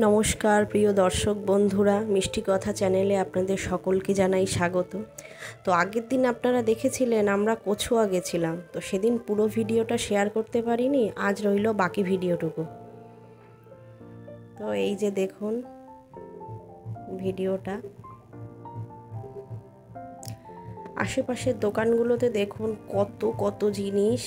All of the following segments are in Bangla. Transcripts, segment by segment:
নমস্কার প্রিয় দর্শক বন্ধুরা, মিষ্টি কথা চ্যানেলে আপনাদের সকলকে জানাই স্বাগত। তো আগের দিন আপনারা দেখেছিলেন আমরা কচুয়া গেছিলাম, তো সেদিন পুরো ভিডিওটা শেয়ার করতে পারিনি, আজ রইল বাকি ভিডিওটুকু। তো এই যে দেখুন ভিডিওটা, আশেপাশের দোকানগুলোতে দেখুন কত কত জিনিস।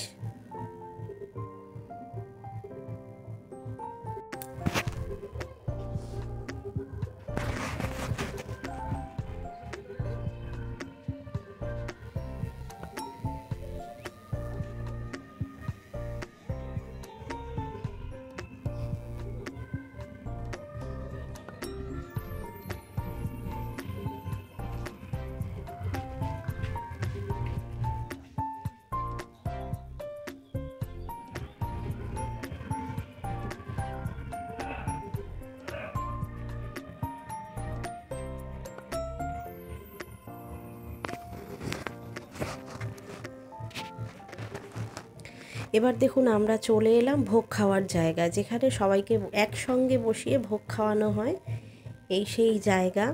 এবার দেখুন আমরা চলে এলাম ভোগ খাওয়ার জায়গায়, যেখানে সবাইকে একসঙ্গে বসিয়ে ভোগ খাওয়ানো হয়। এই সেই জায়গা।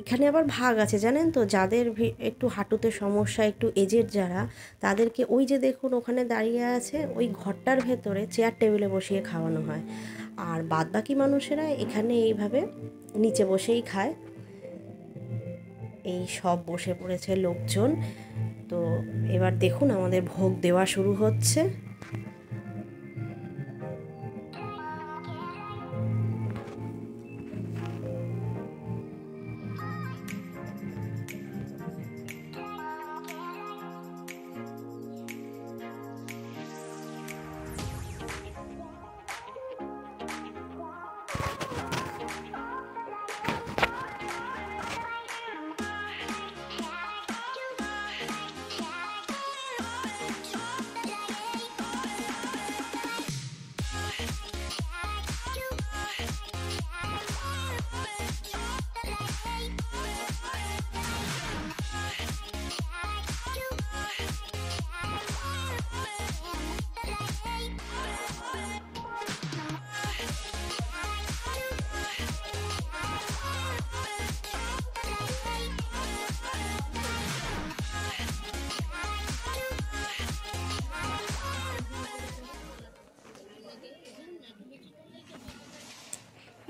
এখানে আবার ভাগ আছে জানেন তো, যাদের একটু হাঁটুতে সমস্যা, একটু এজেড যারা, তাদেরকে ওই যে দেখুন ওখানে দাঁড়িয়ে আছে ওই ঘরটার ভেতরে চেয়ার টেবিলে বসিয়ে খাওয়ানো হয়। আর বাদবাকি মানুষেরা এখানে এইভাবে নিচে বসেই খায়। এই সব বসে পড়েছে লোকজন। তো এবার দেখুন আমাদের ভোগ দেওয়া শুরু হচ্ছে।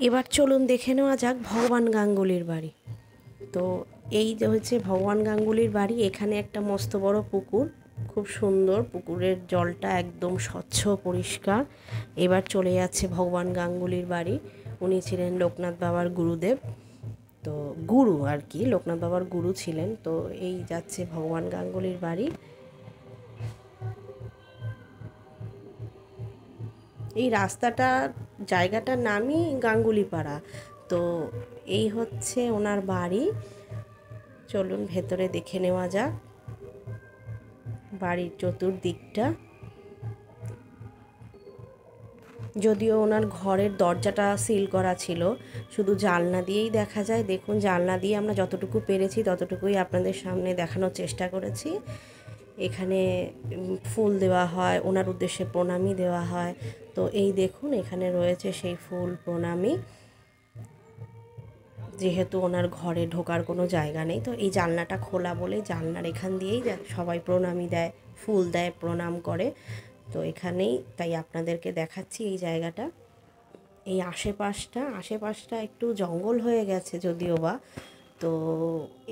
এবার চলুন দেখে নেওয়া যাক ভগবান গাঙ্গুলির বাড়ি। তো এই যে হচ্ছে ভগবান গাঙ্গুলির বাড়ি। এখানে একটা মস্ত বড় পুকুর, খুব সুন্দর, পুকুরের জলটা একদম স্বচ্ছ পরিষ্কার। এবার চলে যাচ্ছে ভগবান গাঙ্গুলির বাড়ি। উনি ছিলেন লোকনাথ বাবার গুরুদেব, তো গুরু আর কি, লোকনাথ বাবার গুরু ছিলেন। তো এই যাচ্ছে ভগবান গাঙ্গুলির বাড়ি। এই রাস্তাটা, জায়গাটার নামই গাঙ্গুলিপাড়া। তো এই হচ্ছে ওনার বাড়ি। চলুন ভেতরে দেখে নেওয়া যাক বাড়ির চতুর্দিকটা। যদিও ওনার ঘরের দরজাটা সিল করা ছিল, শুধু জানলা দিয়েই দেখা যায়। দেখুন জানলা দিয়ে আমরা যতটুকু পেরেছি ততটুকুই আপনাদের সামনে দেখানোর চেষ্টা করেছি। এখানে ফুল দেওয়া হয়, ওনার উদ্দেশ্যে প্রণামী দেওয়া হয়। তো এই দেখুন এখানে রয়েছে সেই ফুল প্রণামী, যেহেতু ওনার ঘরে ঢোকার কোনো জায়গা নেই। তো এই জানলাটা খোলা বলে জানলার এখান দিয়েই সবাই প্রণামী দেয়, ফুল দেয়, প্রণাম করে। তো এখানেই তাই আপনাদেরকে দেখাচ্ছি এই জায়গাটা। এই আশেপাশটা একটু জঙ্গল হয়ে গেছে যদিও বা। তো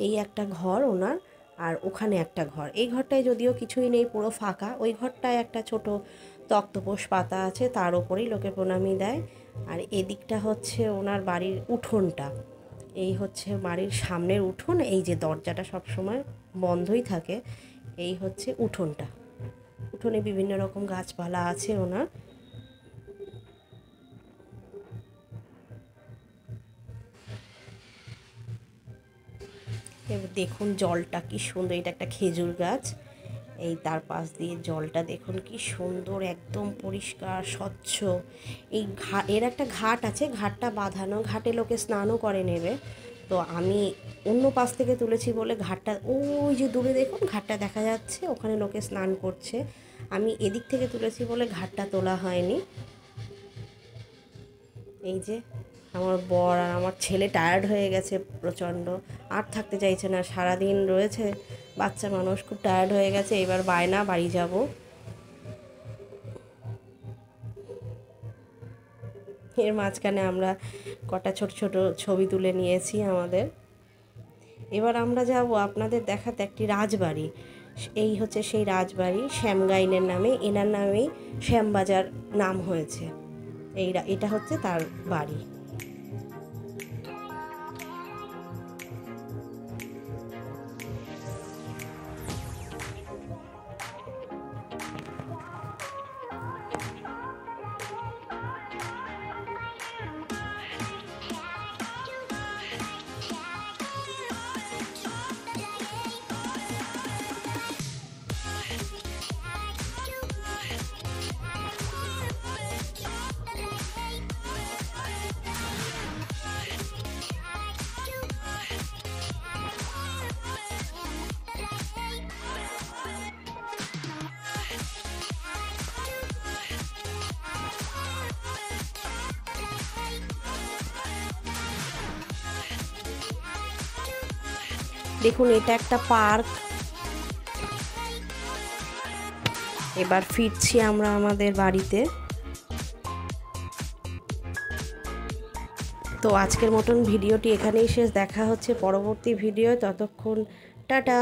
এই একটা ঘর ওনার, আর ওখানে একটা ঘর। এই ঘরটায় যদিও কিছুই নেই, পুরো ফাঁকা। ওই ঘরটায় একটা ছোট তক্তপোষ পাতা আছে, তার ওপরেই লোকে প্রণামী দেয়। আর এদিকটা হচ্ছে ওনার বাড়ির উঠোনটা। এই হচ্ছে বাড়ির সামনের উঠোন। এই যে দরজাটা সবসময় বন্ধই থাকে, এই হচ্ছে উঠোনটা। উঠোনে বিভিন্ন রকম গাছপালা আছে ওনার। এবার দেখুন জলটা কি সুন্দর, এটা একটা খেজুর গাছ। এই তার পাশ দিয়ে জলটা দেখুন কি সুন্দর, একদম পরিষ্কার স্বচ্ছ। এই এর একটা ঘাট আছে, ঘাটটা বাঁধানো, ঘাটে লোকে স্নানও করে নেবে। তো আমি অন্য পাশ থেকে তুলেছি বলে ঘাটটা, ওই যে দূরে দেখুন ঘাটটা দেখা যাচ্ছে, ওখানে লোকে স্নান করছে। আমি এদিক থেকে তুলেছি বলে ঘাটটা তোলা হয়নি। এই যে আমার বর আর আমার ছেলে টায়ার্ড হয়ে গেছে প্রচণ্ড, আর থাকতে চাইছে না, সারাদিন রয়েছে, বাচ্চা মানুষ খুব টায়ার্ড হয়ে গেছে, এবার বায়না বাড়ি যাব। এর মাঝখানে আমরা কটা ছোট ছোট ছবি তুলে নিয়েছি আমাদের। এবার আমরা যাব আপনাদের দেখাতে একটি রাজবাড়ি। এই হচ্ছে সেই রাজবাড়ি, শ্যামগাইনের নামে, এনার নামেই শ্যামবাজার নাম হয়েছে। এটা হচ্ছে তার বাড়ি। দেখুন এটা একটা পার্ক। এবার ফিরছি আমরা আমাদের বাড়িতে। তো আজকের মতন ভিডিওটি এখানেই শেষ, দেখা হচ্ছে পরবর্তী ভিডিও, ততক্ষণ টাটা।